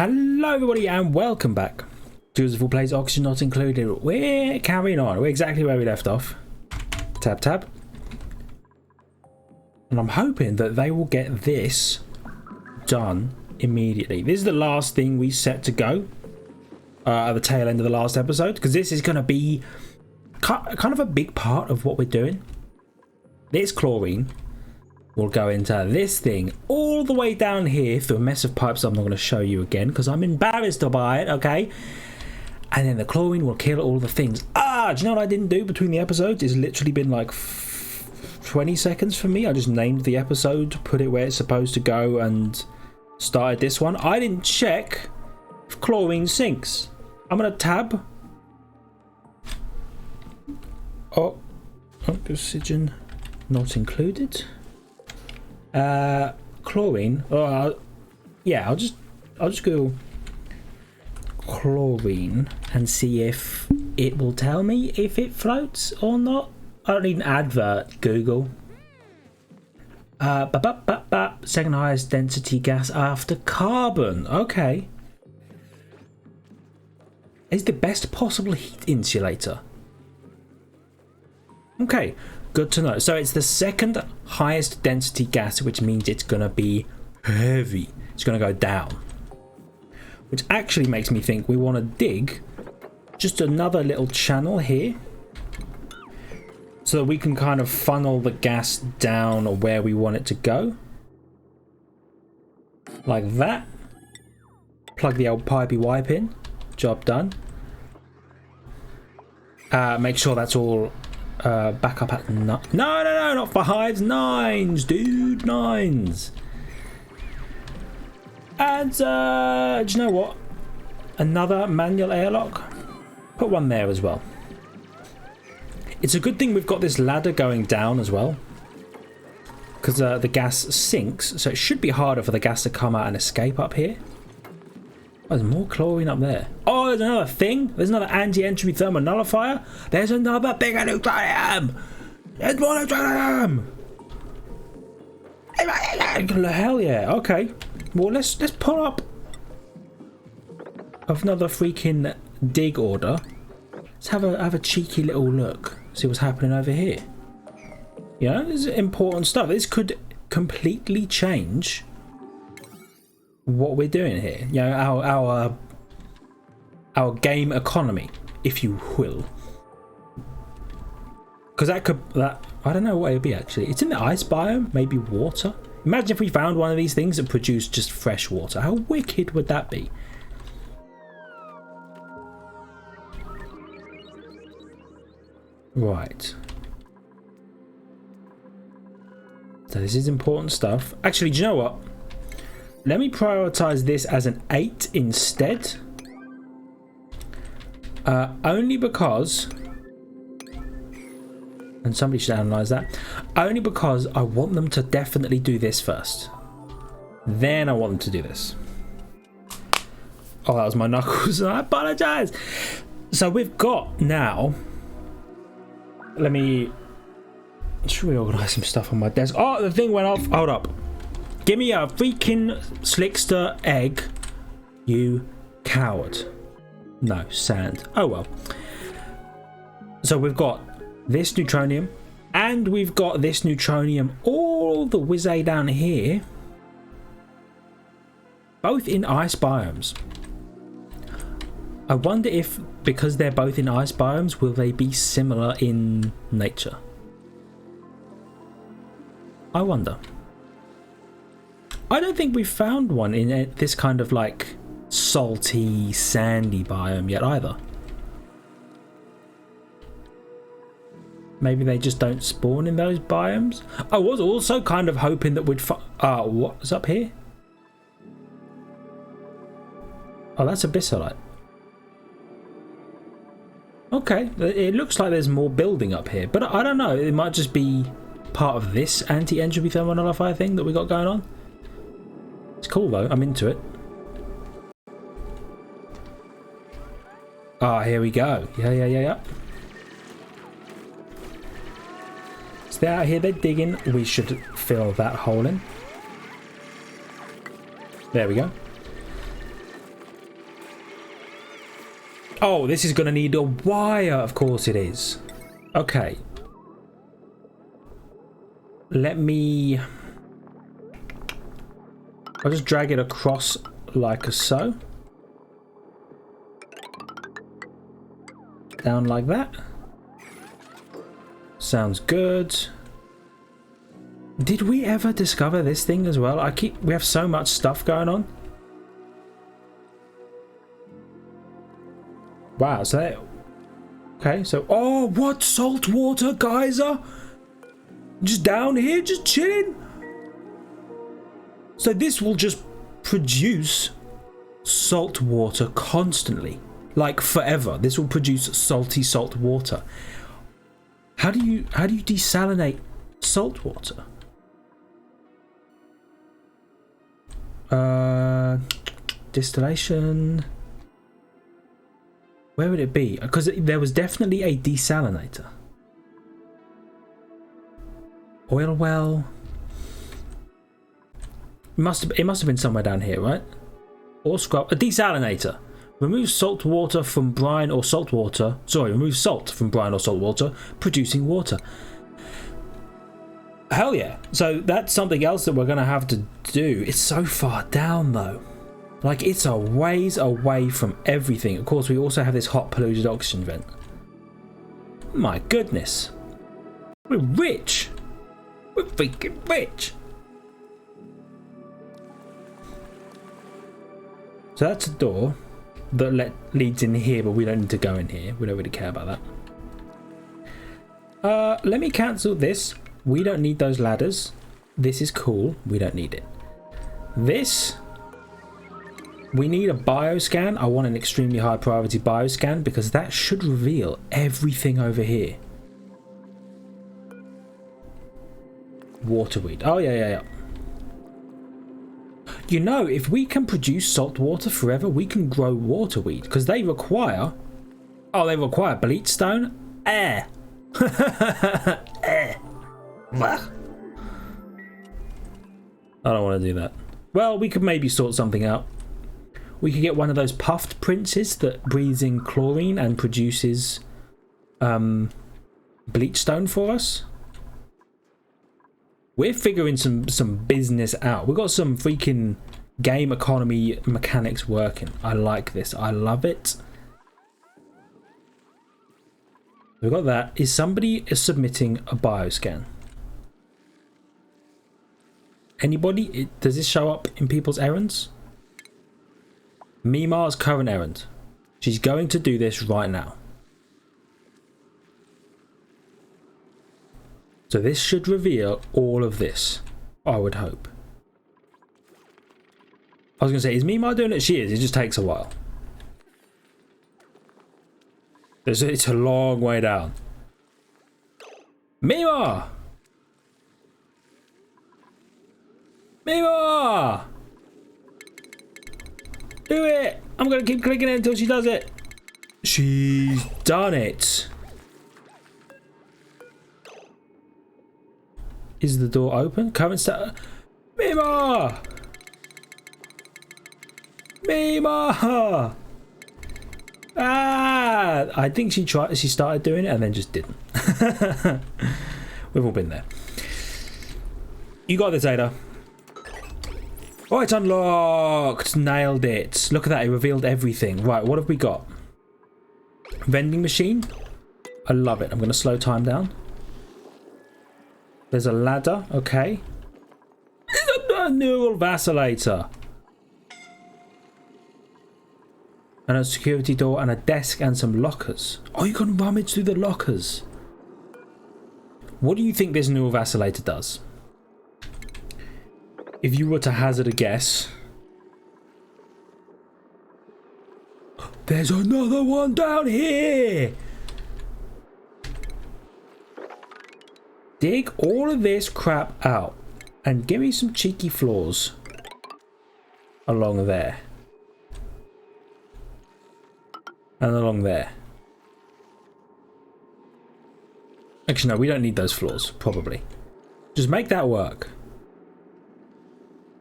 Hello everybody and welcome back to Useful Plays Oxygen Not Included. We're carrying on. We're exactly where we left off. Tab tab. And I'm hoping that they will get this done immediately. This is the last thing we set to go at the tail end of the last episode, because this is going to be kind of a big part of what we're doing. This chlorine will go into this thing all the way down here through a mess of pipes I'm not going to show you again because I'm embarrassed by it, okay? And then the chlorine will kill all the things. Do you know what I didn't do between the episodes? It's literally been like 20 seconds for me. I just named the episode, put it where it's supposed to go, and started this one. I didn't check if chlorine sinks. I'm going to tab. Oxygen not included. Chlorine. Yeah, I'll just go chlorine and see if it will tell me if it floats or not. I don't need an advert, Google. Second highest density gas after carbon. Okay. Is the best possible heat insulator. Okay. Good to know. So it's the second highest density gas, which means it's going to be heavy. It's going to go down. Which actually makes me think we want to dig just another little channel here, so that we can kind of funnel the gas down where we want it to go. Like that. Plug the old pipey wipe in. Job done. Make sure that's all back up at no, not fives, nines, dude, nines. And do you know what? Another manual airlock. Put one there as well. It's a good thing we've got this ladder going down as well, because the gas sinks, so it should be harder for the gas to come out and escape up here. Oh, there's more chlorine up there. Oh, there's another thing. There's another anti-entropy thermal nullifier. There's another bigger neutronium. There's more neutronium. Hell yeah. Okay. Well, let's pull up another freaking dig order. Let's have a cheeky little look. See what's happening over here. You know, this is important stuff. This could completely change what we're doing here, you know, our game economy, if you will, because that I don't know what it would be actually. It's in the ice biome, maybe water. Imagine if we found one of these things that produced just fresh water. How wicked would that be? Right, so this is important stuff. Actually, do you know what? Let me prioritize this as an 8 instead. Only because, and somebody should analyze that, only because I want them to definitely do this first. Then I want them to do this. Oh, that was my knuckles. I apologize. So we've got now, let me reorganize some stuff on my desk. Oh, the thing went off. Hold up. Give me a freaking slickster egg, you coward. No, sand. Oh well. So we've got this neutronium, and we've got this neutronium all the way down here. Both in ice biomes. I wonder if, because they're both in ice biomes, will they be similar in nature? I wonder. I don't think we've found one in this kind of like salty, sandy biome yet either. Maybe they just don't spawn in those biomes. I was also kind of hoping that we'd what's up here? Oh, that's abyssalite. Okay, it looks like there's more building up here, but I don't know. It might just be part of this anti-entropy thermal nullifier thing that we got going on. It's cool though, I'm into it. Here we go. Yeah. So they're out here, they're digging. We should fill that hole in. There we go. Oh, this is going to need a wire. Of course it is. Okay. Let me... I'll just drag it across like so. Down like that. Sounds good. Did we ever discover this thing as well? We have so much stuff going on. Wow, so that, okay, so oh, what, saltwater geyser? Just down here, just chilling. So this will just produce salt water constantly, like forever. This will produce salty salt water. How do you desalinate salt water? Distillation. Where would it be? Because there was definitely a desalinator. Oil well. It must have been somewhere down here, right? Or scrub. A desalinator. Remove salt water from brine or salt water. Sorry, remove salt from brine or salt water, producing water. Hell yeah. So that's something else that we're going to have to do. It's so far down though. Like, it's a ways away from everything. Of course, we also have this hot polluted oxygen vent. My goodness. We're rich. We're freaking rich. So that's a door that leads in here, but we don't need to go in here. We don't really care about that. Let me cancel this. We don't need those ladders. This is cool. We don't need it. This... We need a bioscan. I want an extremely high priority bioscan because that should reveal everything over here. Waterweed. Oh, yeah. You know, if we can produce salt water forever, we can grow waterweed because they require... Oh, they require bleach stone? Air. Air. I don't want to do that. Well, we could maybe sort something out. We could get one of those puffed princes that breathes in chlorine and produces bleach stone for us. We're figuring some business out. We've got some freaking game economy mechanics working. I like this. I love it. We've got that. Is somebody submitting a bioscan? Anybody? Does this show up in people's errands? Mima's current errand. She's going to do this right now. So this should reveal all of this, I would hope. I was going to say, is Mima doing it? She is. It just takes a while. It's a long way down. Mima! Mima! Do it! I'm going to keep clicking it until she does it. She's done it. Is the door open? Current stat. Mima! Mima! Ah! I think she started doing it and then just didn't. We've all been there. You got this, Ada. Oh, it's unlocked. Nailed it. Look at that. It revealed everything. Right, what have we got? Vending machine. I love it. I'm going to slow time down. There's a ladder. Okay. A neural vacillator. And a security door and a desk and some lockers. Oh, you can rummage through the lockers. What do you think this neural vacillator does? If you were to hazard a guess. There's another one down here. Dig all of this crap out and give me some cheeky floors along there. And along there. Actually, no, we don't need those floors, probably. Just make that work.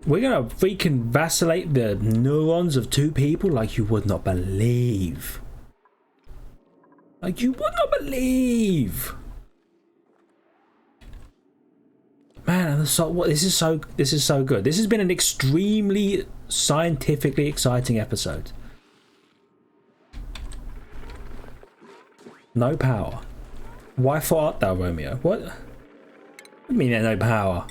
We're gonna freaking vacillate the neurons of two people like you would not believe. Like, you would not believe. Man, and the salt. What? This is so good. This has been an extremely scientifically exciting episode. No power. Why for art thou, Romeo? What? What do you mean there's no power?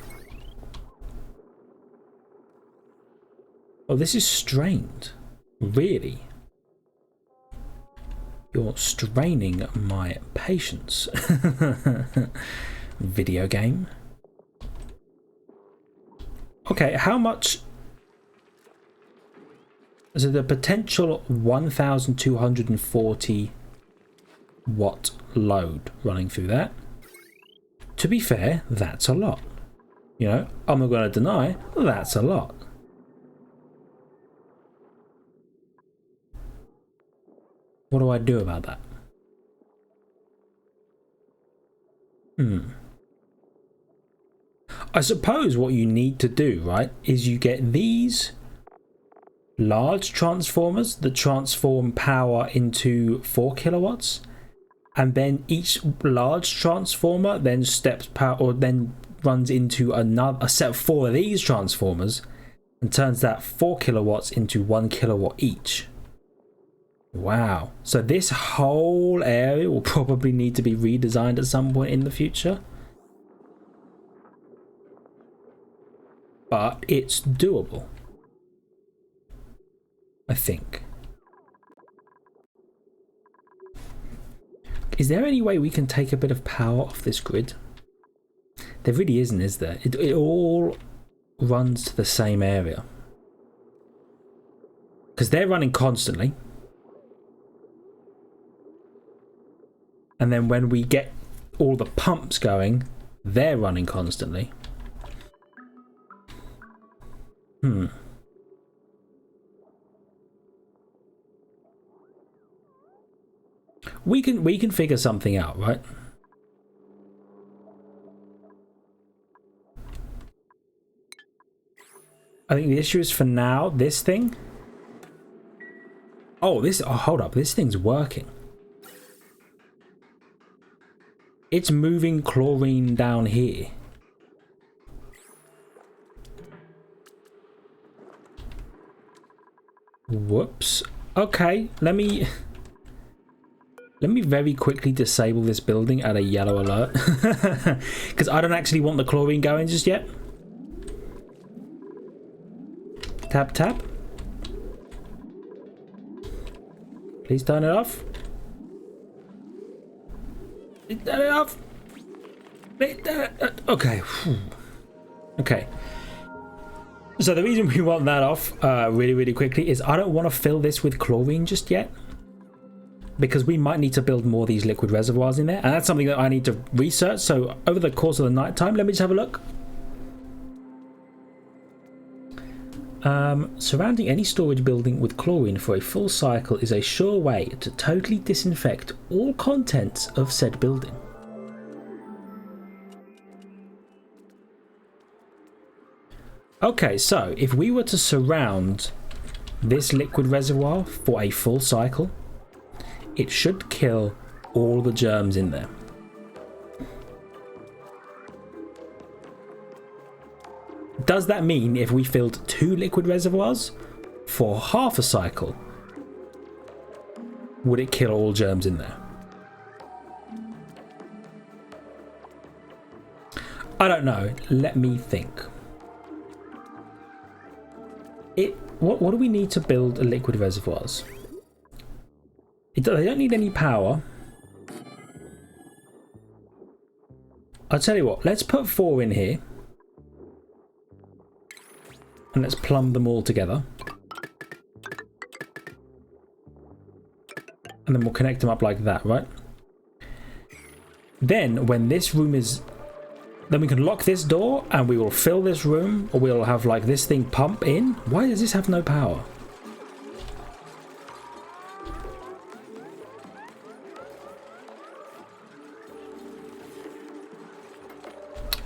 Oh, this is strained. Really? You're straining my patience. Video game. Okay, how much? So the potential 1,240 watt load running through that. To be fair, that's a lot. You know, I'm not going to deny that's a lot. What do I do about that? I suppose what you need to do, right, is you get these large transformers that transform power into 4 kilowatts, and then each large transformer then steps power, or then runs into a set of 4 of these transformers and turns that 4 kilowatts into 1 kilowatt each. Wow. So this whole area will probably need to be redesigned at some point in the future. But it's doable, I think. Is there any way we can take a bit of power off this grid? There really isn't, is there? It all runs to the same area. Because they're running constantly. And then when we get all the pumps going, they're running constantly. We can figure something out, right? I think the issue is for now this thing. Oh, hold up, this thing's working. It's moving chlorine down here. Whoops. Okay, let me very quickly disable this building at a yellow alert. Because I don't actually want the chlorine going just yet. Tap, tap. Please turn it off. Turn it off. Okay. Okay. So the reason we want that off really quickly is I don't want to fill this with chlorine just yet, because we might need to build more of these liquid reservoirs in there, and that's something that I need to research. So over the course of the night time, let me just have a look. Surrounding any storage building with chlorine for a full cycle is a sure way to totally disinfect all contents of said building. Okay, so if we were to surround this liquid reservoir for a full cycle, it should kill all the germs in there. Does that mean if we filled 2 liquid reservoirs for half a cycle, would it kill all germs in there? I don't know. Let me think. What do we need to build liquid reservoirs? They don't need any power. I'll tell you what, let's put 4 in here. And let's plumb them all together. And then we'll connect them up like that, right? Then when this room is... Then we can lock this door and we will fill this room, or we'll have like this thing pump in. Why does this have no power?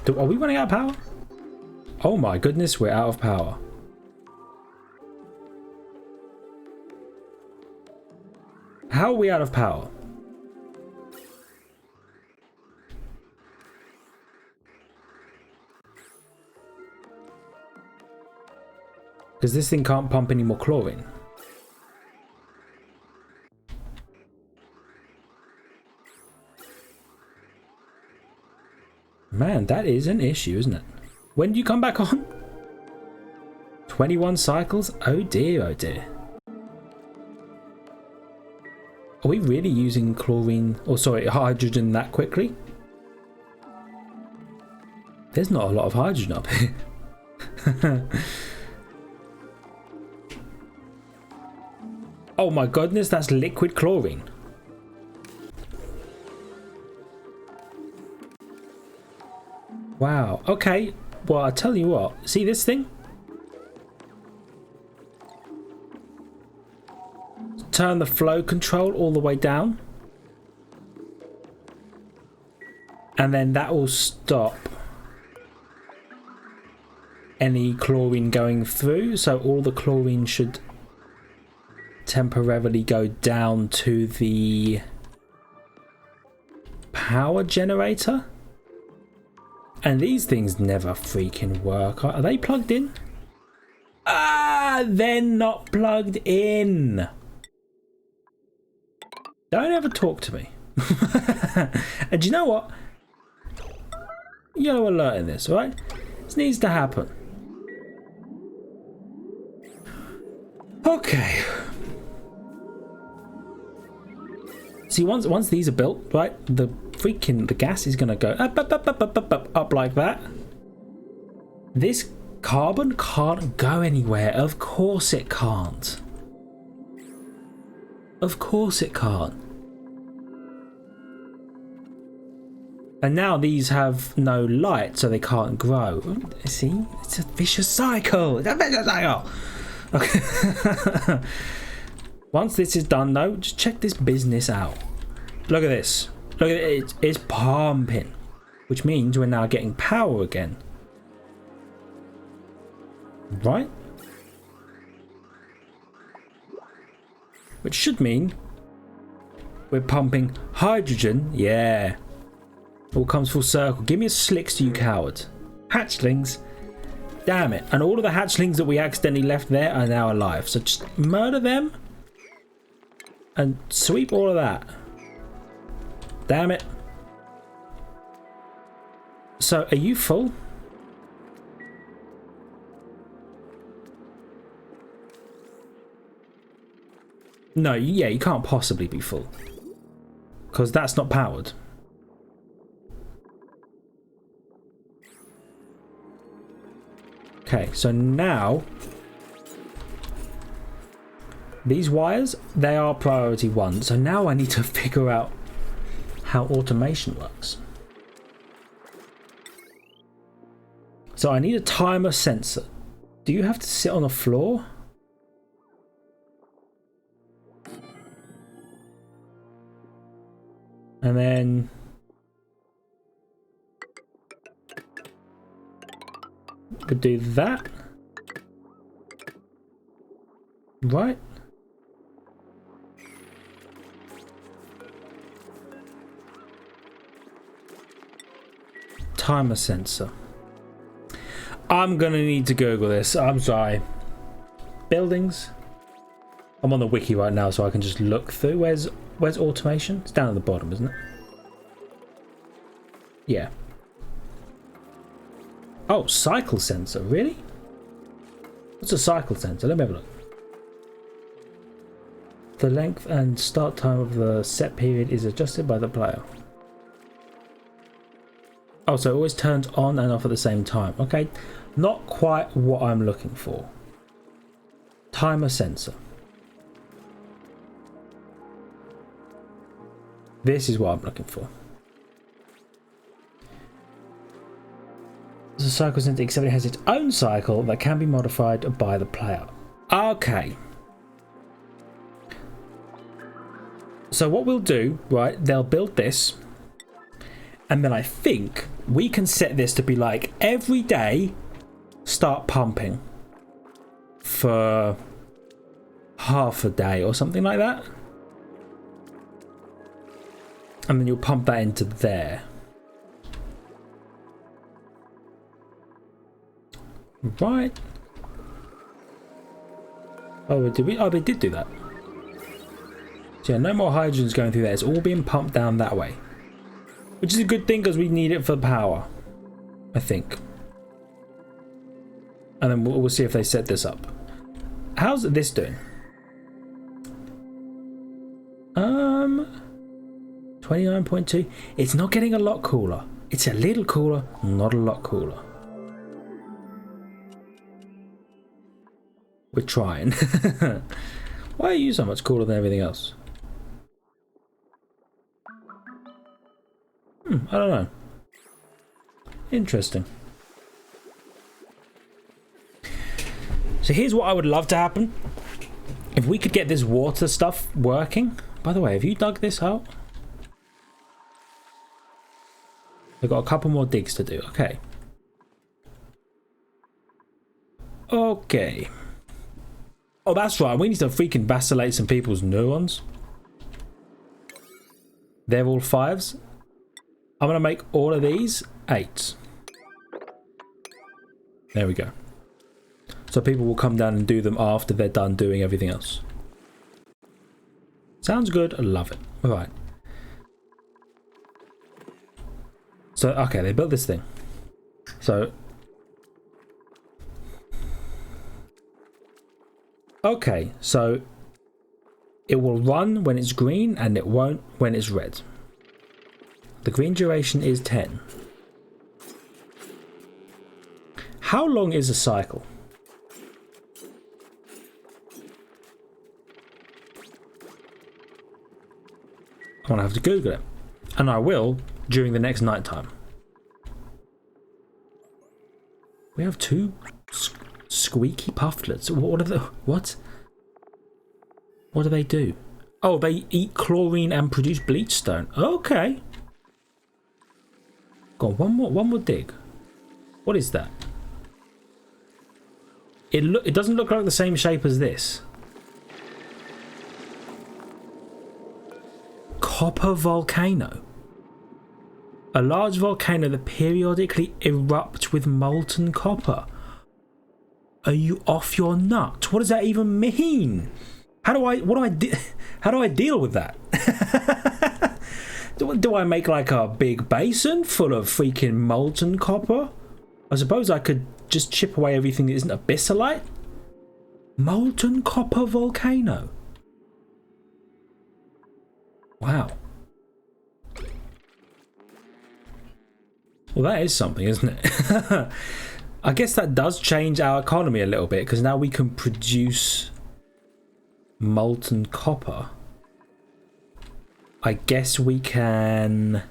Are we running out of power? Oh my goodness, we're out of power. How are we out of power? Because this thing can't pump any more chlorine. Man, that is an issue, isn't it? When do you come back on? 21 cycles? Oh dear, oh dear. Are we really using chlorine, or sorry, hydrogen that quickly? There's not a lot of hydrogen up here. Oh my goodness, that's liquid chlorine. Wow, okay. Well, I'll tell you what. See this thing? Turn the flow control all the way down. And then that will stop any chlorine going through. So all the chlorine should temporarily go down to the power generator. And these things never freaking work. Are they plugged in? Ah, they're not plugged in. Don't ever talk to me. And do you know what? Yellow alert in this, right? This needs to happen. Okay. See, once these are built, right, the gas is gonna go up like that. This carbon can't go anywhere. Of course it can't. Of course it can't. And now these have no light, so they can't grow. See, it's a vicious cycle. It's a vicious cycle. Okay. Once this is done, though, just check this business out. Look at this. Look at it. It's pumping, which means we're now getting power again. Right? Which should mean we're pumping hydrogen. Yeah. All comes full circle. Give me a slicks, you coward. Hatchlings. Damn it. And all of the hatchlings that we accidentally left there are now alive. So just murder them. And sweep all of that. Damn it. So, are you full? No, yeah, you can't possibly be full. Because that's not powered. Okay, so now these wires, they are priority 1. So now I need to figure out how automation works. So I need a timer sensor. Do you have to sit on the floor? And then could do that. Right. Timer sensor. I'm gonna need to Google this. I'm sorry. Buildings. I'm on the wiki right now, so I can just look through. Where's automation? It's down at the bottom, isn't it? Yeah. Oh, cycle sensor. Really? What's a cycle sensor? Let me have a look. The length and start time of the set period is adjusted by the player. Oh, so it always turns on and off at the same time. Okay, not quite what I'm looking for. Timer sensor. This is what I'm looking for. The cycle sensor, except it has its own cycle that can be modified by the player. Okay. So what we'll do, right, they'll build this. And then I think we can set this to be like every day start pumping for half a day or something like that. And then you'll pump that into there. Right. Oh, did we? Oh, they did do that. So yeah, no more hydrogens going through there. It's all being pumped down that way. Which is a good thing because we need it for power. I think. And then we'll see if they set this up. How's this doing? 29.2. It's not getting a lot cooler. It's a little cooler, not a lot cooler. We're trying. Why are you so much cooler than everything else? I don't know. Interesting. So here's what I would love to happen. If we could get this water stuff working. By the way, have you dug this out? We've got a couple more digs to do. Okay. Okay. Oh, that's right. We need to freaking vacillate some people's neurons. They're all 5s. I'm going to make all of these 8s. There we go. So people will come down and do them after they're done doing everything else. Sounds good. I love it. All right. So, okay, they built this thing. So, okay, so it will run when it's green and it won't when it's red. The green duration is 10. How long is a cycle? I'm gonna have to Google it, and I will during the next night time. We have 2 squeaky pufflets. What are the what? What do they do? Oh, they eat chlorine and produce bleach stone. Okay. Got one more dig. What is that? It doesn't look like the same shape as this. Copper volcano. A large volcano that periodically erupts with molten copper. Are you off your nut? What does that even mean? How do I deal with that? do I make like a big basin full of freaking molten copper? I suppose I could just chip away everything that isn't abyssalite. Molten copper volcano. Wow. Well, that is something, isn't it? I guess that does change our economy a little bit, because now we can produce molten copper. I guess we can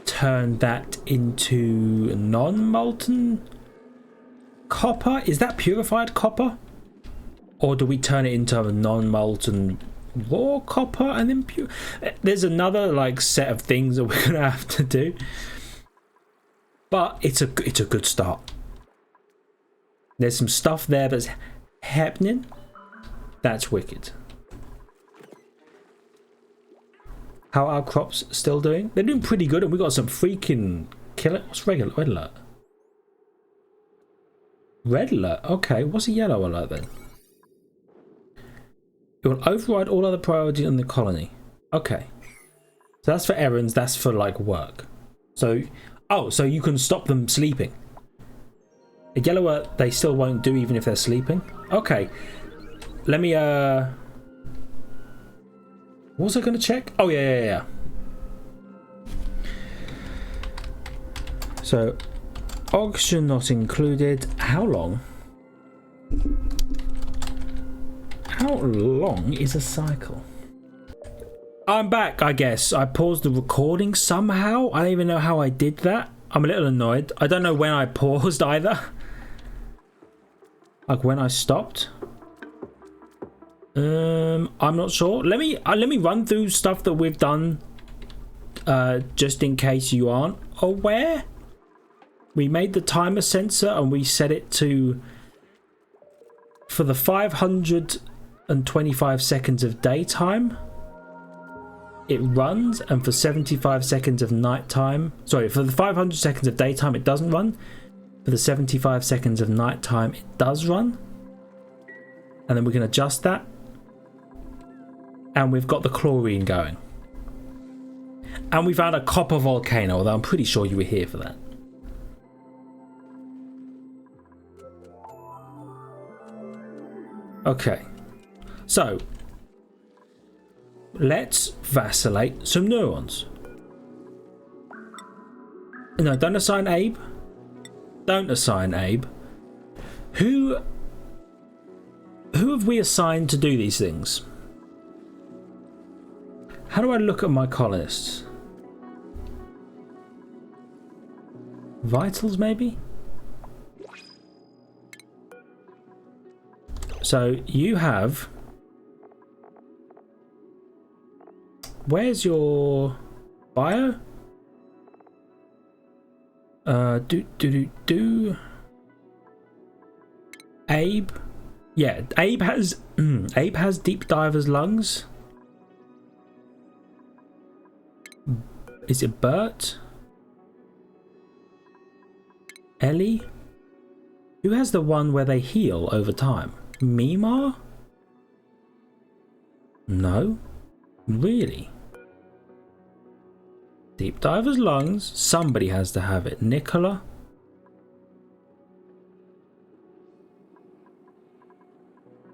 turn that into non-molten copper. Is that purified copper? Or do we turn it into a non-molten raw copper and then pure? There's another like set of things that we're gonna have to do. But it's a good start. There's some stuff there that's happening. That's wicked. How are our crops still doing? They're doing pretty good, and we got some freaking killer. What's regular? Red alert. Red alert. Okay, what's a yellow alert then? It will override all other priorities in the colony. Okay. So that's for errands, that's for like work. So, oh, so you can stop them sleeping. A yellow alert they still won't do even if they're sleeping. Okay. Let me, what was I going to check? Oh, yeah. So, oxygen not included. How long? How long is a cycle? I'm back, I guess. I paused the recording somehow. I don't even know how I did that. I'm a little annoyed. I don't know when I paused either. Like when I stopped. I'm not sure. Let me run through stuff that we've done just in case you aren't aware. We made the timer sensor and we set it to for the 525 seconds of daytime it runs, and for 75 seconds of nighttime, sorry, for the 500 seconds of daytime it doesn't run. For for the 75 seconds of night time it does run. And then we can adjust that. And we've got the chlorine going. And we found a copper volcano, although I'm pretty sure you were here for that. Okay. So, let's vacillate some neurons. No, don't assign Abe. Don't assign Abe. Who have we assigned to do these things? How do I look at my colonists? Vitals, maybe? So you have... Where's your bio? Abe. Yeah, Abe has Abe has deep diver's lungs. Is it Bert? Ellie? Who has the one where they heal over time? Mima? No. Really? Deep diver's lungs. Somebody has to have it. Nicola?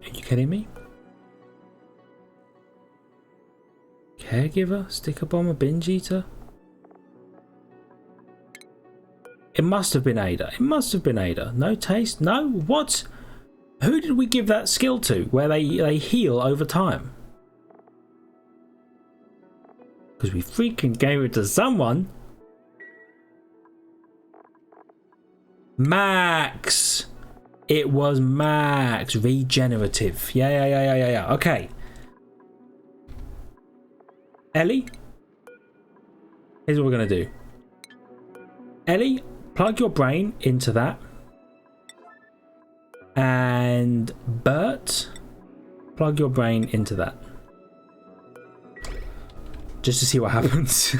Are you kidding me? Caregiver? Sticker bomber? Binge eater? It must have been Ada. It must have been Ada. No taste? No? What? Who did we give that skill to? Where they heal over time? Because we freaking gave it to someone. Max. It was Max. Regenerative. Yeah. Okay. Ellie. Here's what we're going to do. Ellie, plug your brain into that. And Bert, plug your brain into that. Just to see what happens.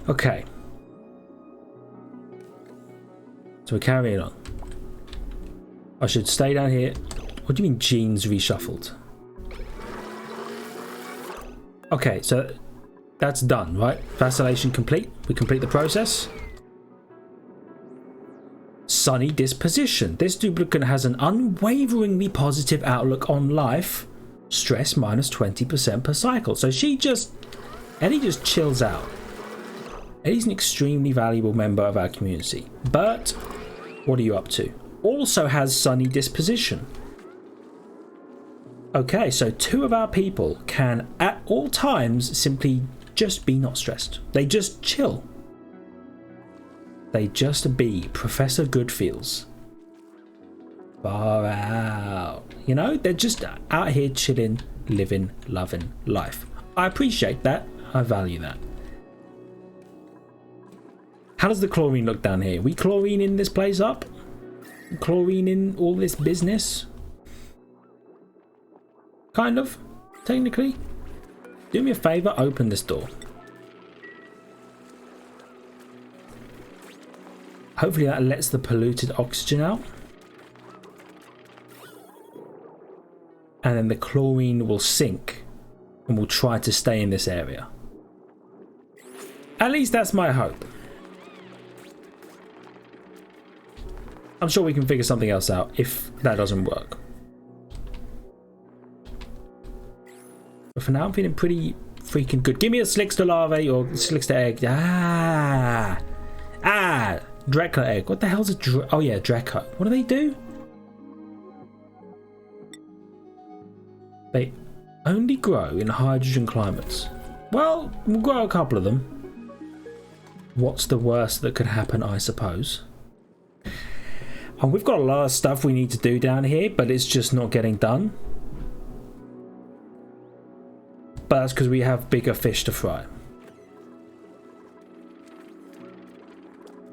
Okay. So we're carrying on. I should stay down here. What do you mean genes reshuffled? Okay, so that's done, right? Vacillation complete. We complete the process. Sunny disposition. This duplicate has an unwaveringly positive outlook on life. Stress minus 20% per cycle. So Ellie just chills out. Ellie's an extremely valuable member of our community. Bert, what are you up to? Also has sunny disposition. Okay, so 2 of our people can at all times simply just be not stressed. They just chill. They just be Professor Goodfeels. Far out. You know, they're just out here chilling, living, loving life. I appreciate that. I value that. How does the chlorine look down here? We chlorining this place up? Chlorining all this business? Kind of, technically. Do me a favor, open this door. Hopefully that lets the polluted oxygen out. And then the chlorine will sink and will try to stay in this area. At least that's my hope. I'm sure we can figure something else out if that doesn't work. But for now, I'm feeling pretty freaking good. Give me a Slickster larvae or Slickster egg. Dreckler egg. What the hell's a oh yeah, Drecker. What do they do? They only grow in hydrogen climates. Well, we'll grow a couple of them. What's the worst that could happen, I suppose? And we've got a lot of stuff we need to do down here, but it's just not getting done. But that's because we have bigger fish to fry.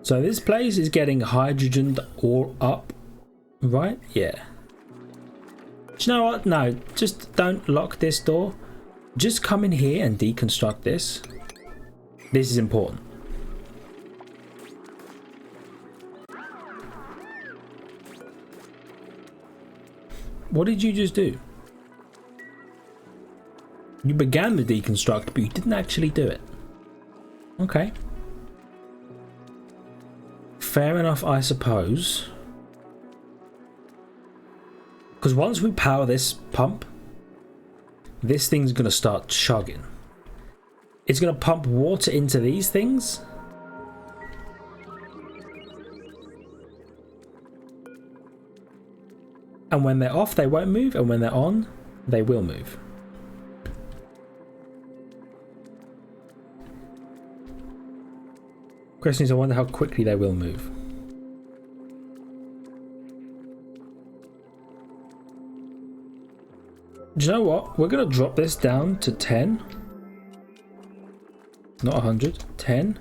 So this place is getting hydrogened all up, right? Yeah. Do you know what? No, just don't lock this door. Just come in here and deconstruct this. This is important. What did you just do? You began the deconstruct, but you didn't actually do it. Okay. Fair enough, I suppose. Because once we power this pump, this thing's going to start chugging. It's going to pump water into these things. And when they're off, they won't move. And when they're on, they will move. Question is, I wonder how quickly they will move. Do you know what? We're going to drop this down to 10. Not 100. 10.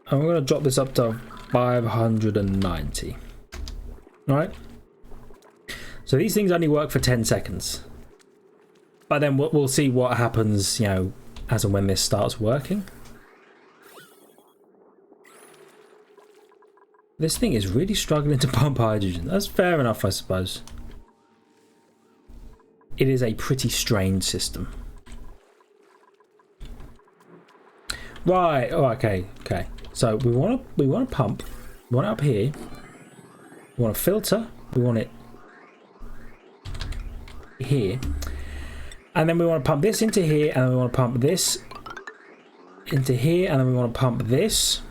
And we're going to drop this up to 590. Alright? So these things only work for 10 seconds. But then we'll see what happens, you know, as and when this starts working. This thing is really struggling to pump hydrogen. That's fair enough, I suppose. It is a pretty strange system. Right. Oh, okay. Okay. So we want to pump. We want it up here. We want to filter. We want it here. And then we want to pump this into here, and then we want to pump this into here, and then we want to pump this.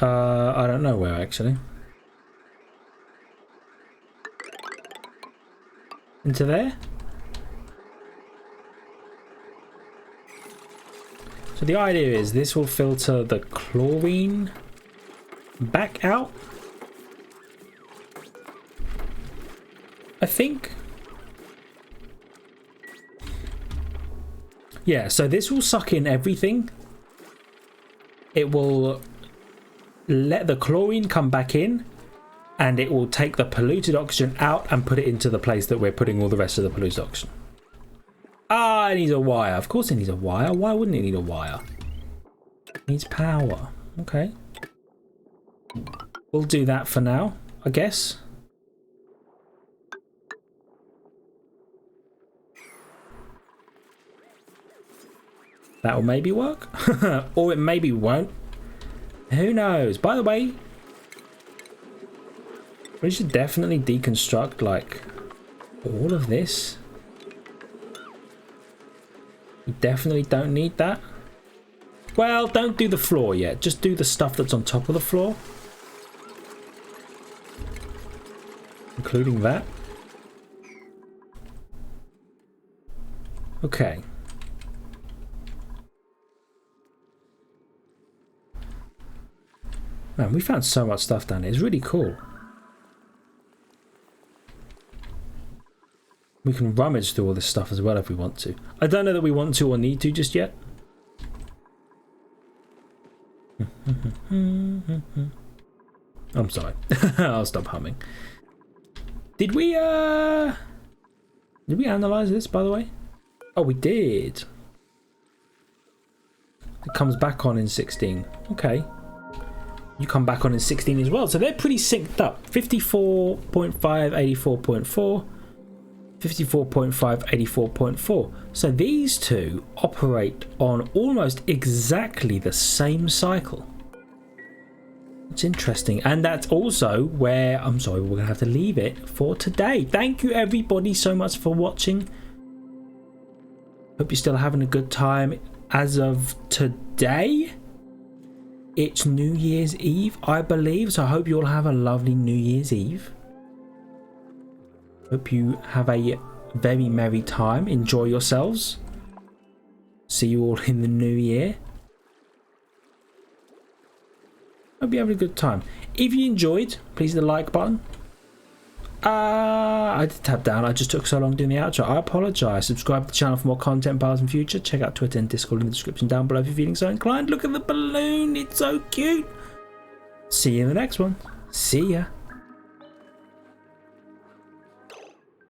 I don't know where actually. Into there. So the idea is this will filter the chlorine back out. I think. Yeah, so this will suck in everything. It will let the chlorine come back in, and it will take the polluted oxygen out and put it into the place that we're putting all the rest of the polluted oxygen. Ah, it needs a wire. Of course it needs a wire. Why wouldn't it need a wire? It needs power. Okay. We'll do that for now, I guess. That will maybe work. Or it maybe won't. Who knows? By the way, we should definitely deconstruct like all of this. We definitely don't need that. Well, don't do the floor yet. Just do the stuff that's on top of the floor. Including that. Okay. Man, we found so much stuff down here. It's really cool. We can rummage through all this stuff as well if we want to. I don't know that we want to or need to just yet. I'm sorry. I'll stop humming. Did we analyze this, by the way? Oh, we did. It comes back on in 16. Okay. You come back on in 16 as well. So they're pretty synced up. 54.5, 84.4. 54.5, 84.4. So these two operate on almost exactly the same cycle. It's interesting. And that's also where, I'm sorry, we're going to have to leave it for today. Thank you everybody so much for watching. Hope you're still having a good time. As of today, it's New Year's Eve, I believe. So I hope you all have a lovely New Year's Eve. Hope you have a very merry time. Enjoy yourselves. See you all in the new year. Hope you're having a good time. If you enjoyed, please hit the like button. I did tap down. I just took so long doing the outro. I apologise. Subscribe to the channel for more content past in future. Check out Twitter and Discord in the description down below if you're feeling so inclined. Look at the balloon. It's so cute. See you in the next one. See ya.